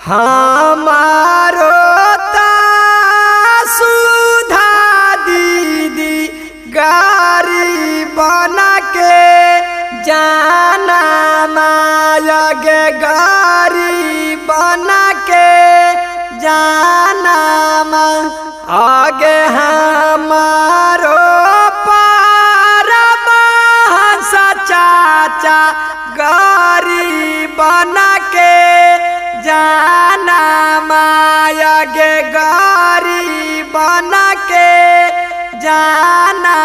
हमारो सुधा दीदी गारी बना के जाना मायगे गारी बना के जाना आगे हमारो चाचा गारी बना के जाना मायगे गारी बना के जाना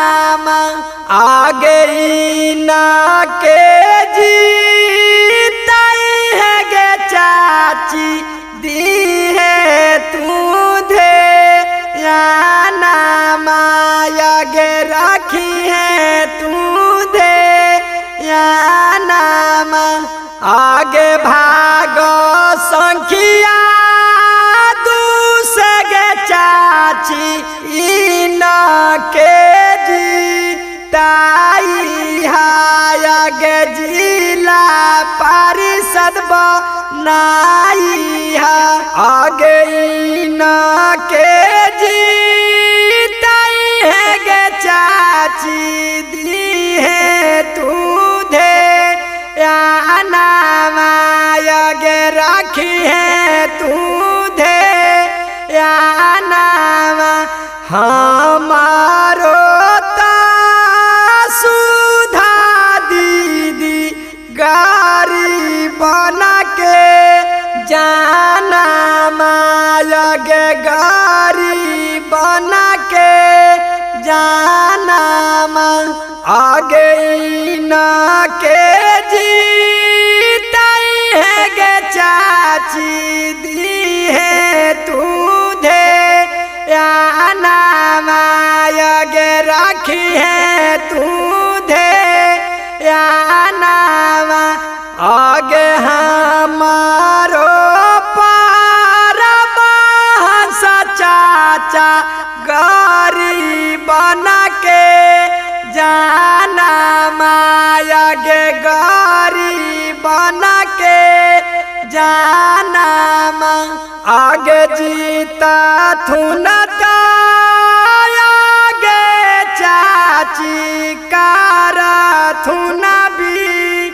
आगे ना के जीताई है गे चाची दी है तू धे याना मायगे राखी है तू धे याना आगे भागो संखिया दूसरे चाची इन के जीताई आगे जिला परिषद बनाई आगे इन के जीताई है गे चाची दी है तू धे याना मायगे राखी है तू धे याना हमारो सुधा दीदी गारी बना के जाना मायगे गारी बना के जाना आगे ना के जीताई है गे चाची दी है तू धे याना मायगे राखी है तू धे याना आगे हमारो चाचा गारी बना के जाना मायगे गारी बना के जाना आगे जीता थुनता आगे चाची कारा थुना भी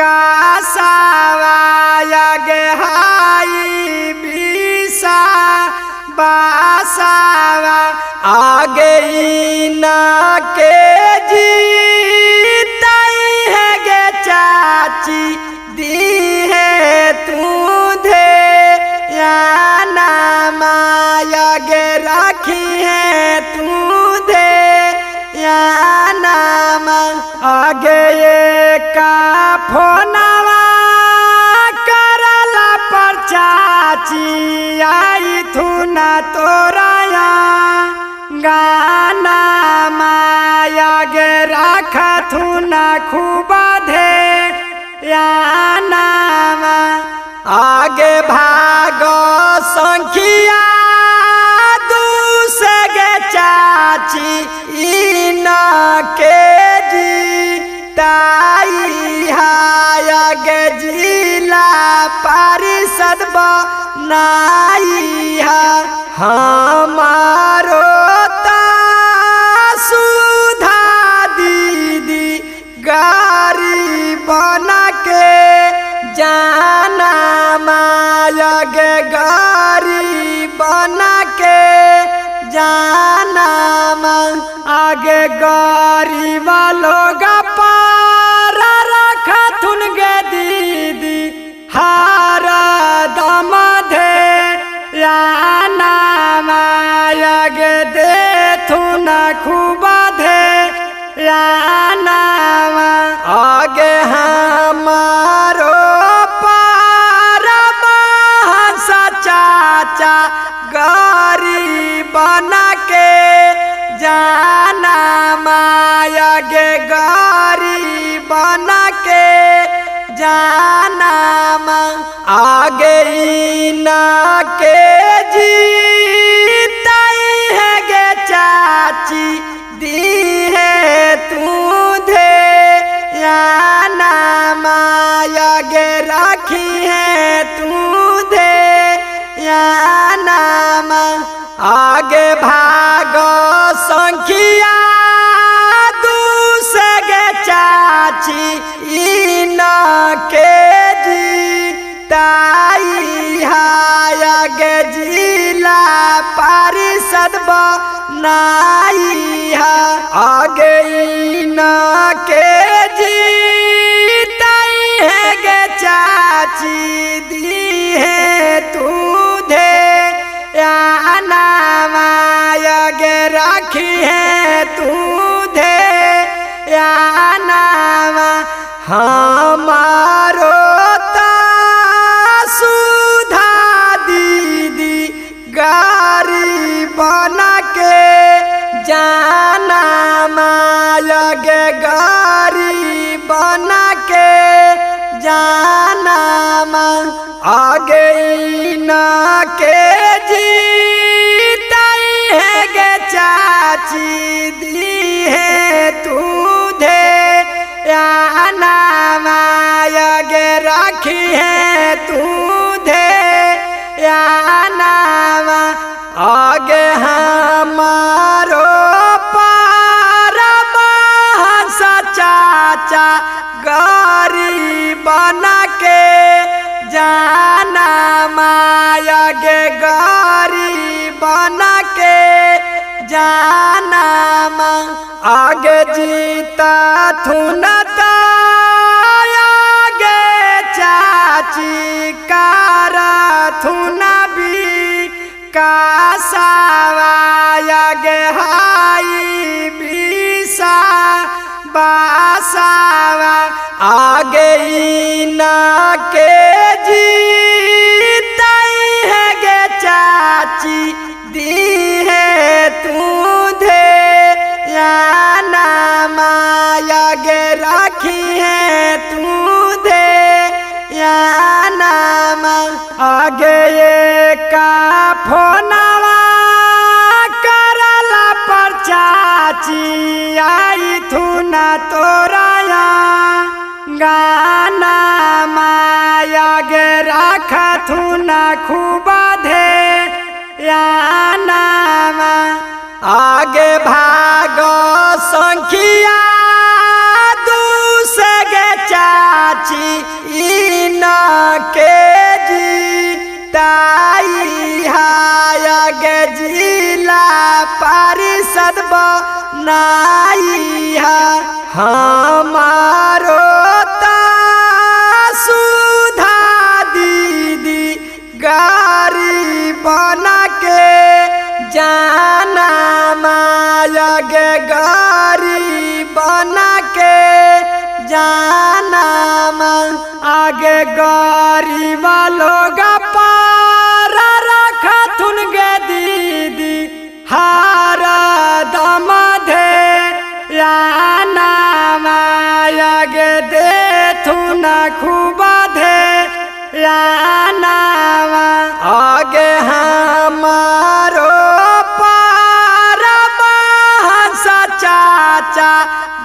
कासावा आगे हाई बीसा बासावा आगे ना के जीताई है गे चाची दी है तू धे याना मायगे राखी है तू धे याना आगे ये का फोनवा करला पर चाची आई थू ना तोराया गाना मायगे राखा थू ना खूबा धे याना आगे भागो संखिया दूसरे चाची इन के जीताई आगे जिला परिषद बनाई हमारो सुधा दीदी गारी बना के जाना मायगे गारी बना के जाना आगे गारी वालों का पार रखा थुन गे दीदी हारा दम धे याना मायगे दे थुना खूबा धे याना आगे हमारो चाचा गारी बना के जाना मायगे गारी बना के जाना आगे ना के जीताई है गे चाची दी है तू धे याना मायगे राखी है तू धे भागो संखिया दूसरे चाची इन के जीताई हायगे जिला परिषद बनाई हा आगे इन के जीताई है गे चाची दी है तू दे या नामायगे राखी है तू दे या नामा हमारो सुधा दीदी गारी बना के जाना मायगे गारी बना के जाना मा आगे ना के जीताई है गे चाची दी है तू दे या नामायगे राखी है तू दे या नामा आगे हमारो परमहंस चाचा गारी बना के जाना मायगे गारी बना के जाना मा आगे जीता थुनता आगे चाची कारा थुना भी कासावायगे हाई बीसा बासावा आगे इना के जीताई है गे चाची दी है तू दे या नामायगे राखी है तू दे या नामा आगे ये का फोनवा करला पर चाची आई थू ना तोराया गाना मायगे राखा थू ना खूबा धे या नामा आगे भागो संखिया दूसरे चाची इन के जीताई हायगे जिला परिषद बनाई हा हमारो सुधा दीदी गारी बना के जाना मायगे गारी बना के जाना मा आगे गारी वालों का पारा रखा थुन गे दीदी हारा दम धे या नामायगे दे थुना खूबा धे या नामा आगे हमारो परमहंस चाचा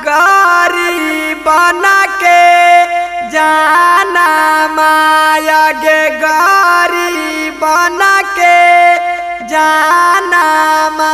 गारी बना के जाना मायगे गारी बना के जाना मा